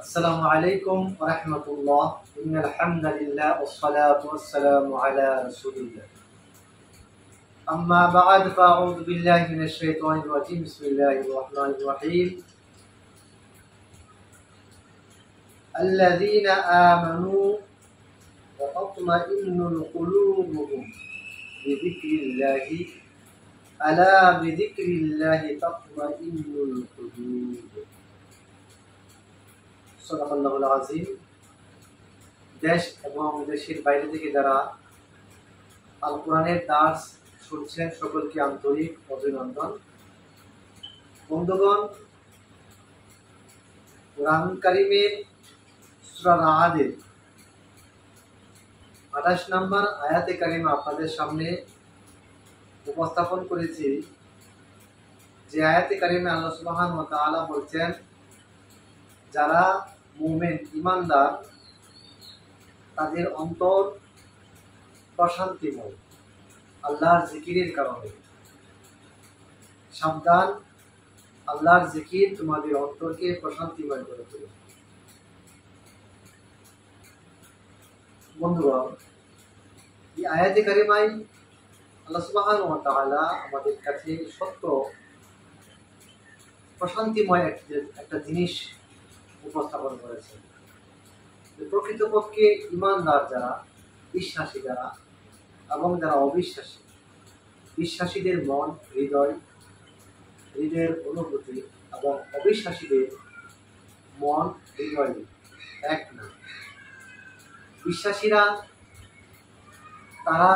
السلام عليكم ورحمة الله إن الحمد لله والصلاة والسلام على رسول الله أما بعد فأعوذ بالله من الشيطان الرجيم بسم الله الرحمن الرحيم الذين آمنوا وتطمئن قلوبهم بذكر الله ألا بذكر الله تطمئن القلوب সাদাকাল্লাহুল আযীম। দেশ এবং দেশের বাইরে থেকে যারা আল কোরআনের দার্স শুনছেন সকলকে আন্তরিক অভিনন্দন। বন্ধুগণ, কোরআন কারীমের সূরা রা'দের 28 নম্বর আয়াতে কারিমা আপনাদের সামনে উপস্থাপন করেছি। যে আয়াতে কারিমে আল্লাহ সুবহানাহু ওয়া তাআলা বলছেন, যারা মুমিন ঈমানদার তাদের অন্তর প্রশান্তিময় আল্লাহর জিকিরের কারণে। সাবধান, আল্লাহর জিকির তোমাদের অন্তরকে প্রশান্তিময় করে তোলে। বন্ধুগণ, এই আয়াতে কারিমায় আল্লাহ সুবহানাহু ওয়া তাআলা আমাদের কাছে সত্য প্রশান্তিময় একটা জিনিস উপস্থাপন করেছেন। প্রকৃতপক্ষে ঈমানদার যারা, বিশ্বাসী যারা এবং যারা অবিশ্বাসী, বিশ্বাসীদের মন, হৃদয়ের অনুভূতি এবং অবিশ্বাসীদের মন, হৃদয় এক না। বিশ্বাসীরা তারা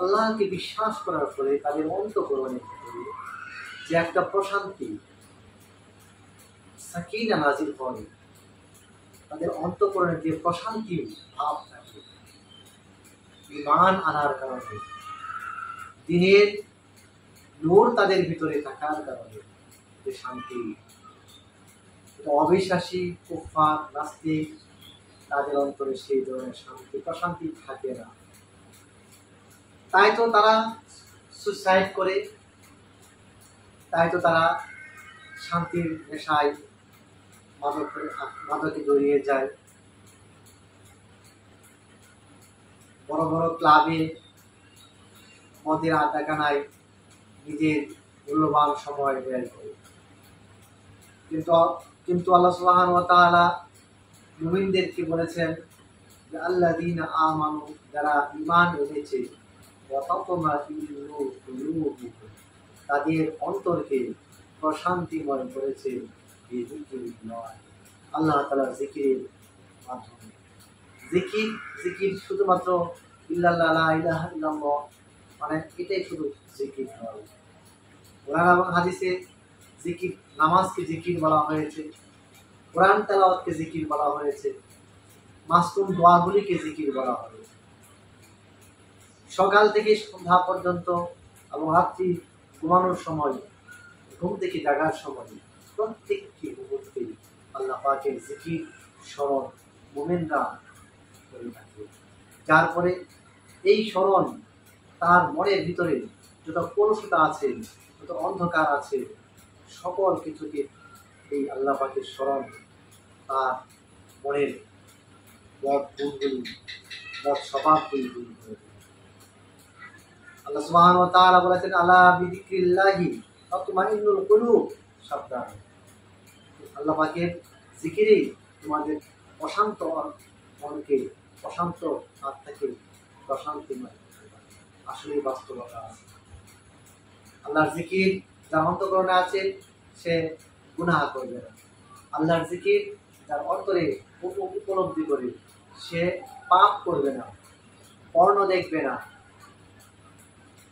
আল্লাহকে বিশ্বাস করার ফলে তাদের অন্তঃকরণে যে একটা প্রশান্তি, সাকিনা নাজিল হয়, তাদের অন্তঃকরণে যে প্রশান্তি ভাব থাকে, ঈমান আনার কারণে, দিনের নূর তাদের ভিতরে থাকার কারণে যে শান্তি, এটা অবিশ্বাসী, কুফফার, নাস্তিক তাদের অন্তরে সেই ধরনের শান্তি প্রশান্তি থাকে না। তাই তো তারা সুসাইড করে, তাই তো তারা শান্তির নেশায় মাদকে জড়িয়ে যায়, বড় বড় ক্লাবে মদের আড্ডাখানায় নিজের মূল্যবান সময় ব্যয় করে। কিন্তু আল্লাহ সুবহানাহু ওয়া তাআলা মুমিনদেরকে বলেছেন যে আল্লাযীনা আমানু, যারা ঈমান এনেছে, ওয়া তাতমাইন্নু কুলুবুহুম, তাদের অন্তরকে প্রশান্তিময় করেছে আল্লাহ তাআলার জিকিরের মাধ্যমে। জিকির শুধুমাত্র ইল্লাল্লাহ, লা ইলাহা ইল্লাল্লাহ, মানে এটাই শুধু জিকির নয়। কোরআন এবং হাদিসে জিকির, নামাজকে জিকির বলা হয়েছে, কোরআন তেলাওয়াতকে জিকির বলা হয়েছে, মাসনুন দোয়াগুলিকে জিকির বলা হয়েছে। সকাল থেকে সন্ধ্যা পর্যন্ত এবং রাত্রি ঘুমানোর সময়, ঘুম থেকে জাগার সময়, প্রত্যেকটি মুহূর্তে আল্লাহ পাকের জিকির স্মরণ মুমিনরা করে থাকে। যার পরে এই স্মরণ তার মনের ভিতরে যত কলুষতা আছে, যত অন্ধকার আছে, সকল কিছুকে এই আল্লাহ পাকের স্মরণ তার মনের বদ গুণগুলি, বদ স্বভাবগুলি দূর করে দেয়। আল্লাহ সুবহানাহু ওয়া তাআলা বলেছেন, আলা বিযিকরিল্লাহি তাতমাইন্নুল কুলুব, সাবধান, আল্লাহ পাকের জিকিরেই তোমাদের অশান্ত মনকে, অশান্ত আত্মাকে প্রশান্তিময়। আসলে বাস্তবতা আছে। আল্লাহর জিকির যার অন্তঃকরণে আছে সে গুনাহ করবে না। আল্লাহর জিকির যার অন্তরে উপলব্ধি করে সে পাপ করবে না, পর্ণ দেখবে না,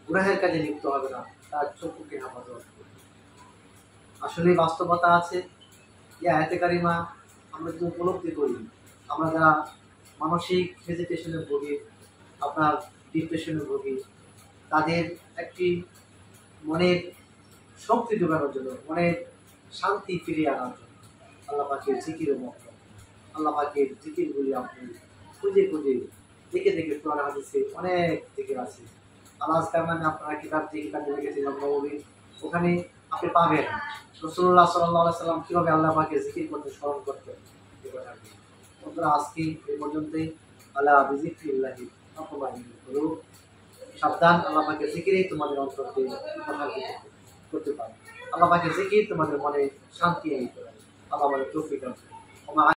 গুনাহের কাজে লিপ্ত হবে না, তার চক্ষুকে হেফাজত করবে। আসলে বাস্তবতা আছে। এই আয়াতে কারিমা আমরা যদি উপলব্ধি করি, আমরা যারা মানসিক হেজিটেশনে ভুগি, আপনার ডিপ্রেশনে ভুগি, তাদের একটি মনের শক্তি যোগানোর জন্য, মনের শান্তি ফিরিয়ে আনার জন্য আল্লাহ পাকের জিকিরের মতো, আল্লাহ পাকের জিকিরগুলি আপনি খুঁজে দেখে কোরআন হাদিসে অনেক জিকির আছে। আল-আযকার নামে আপনারা কিতাব লিখেছিলাম নববী, ওখানে আপনি পাবেন রাসূলুল্লাহ সাল্লাল্লাহু আলাইহি ওয়াসাল্লাম কিভাবে আল্লাহ পাকের জিকির করতে, স্মরণ করতেন। করতে পারবে। বন্ধুরা, আজকে এই পর্যন্তই। আলা বিজিক্রিল্লাহি তাতমাইন্নুল কুলুব। সাবধান, আল্লাহ পাকের জিকিরেই তোমাদের অন্তরকে প্রশান্তি করতে পারে। আল্লাহ পাকের জিকির তোমাদের মনে শান্তি এনে দিতে পারে। আল্লাহ আমাদের তৌফিক দান করুন।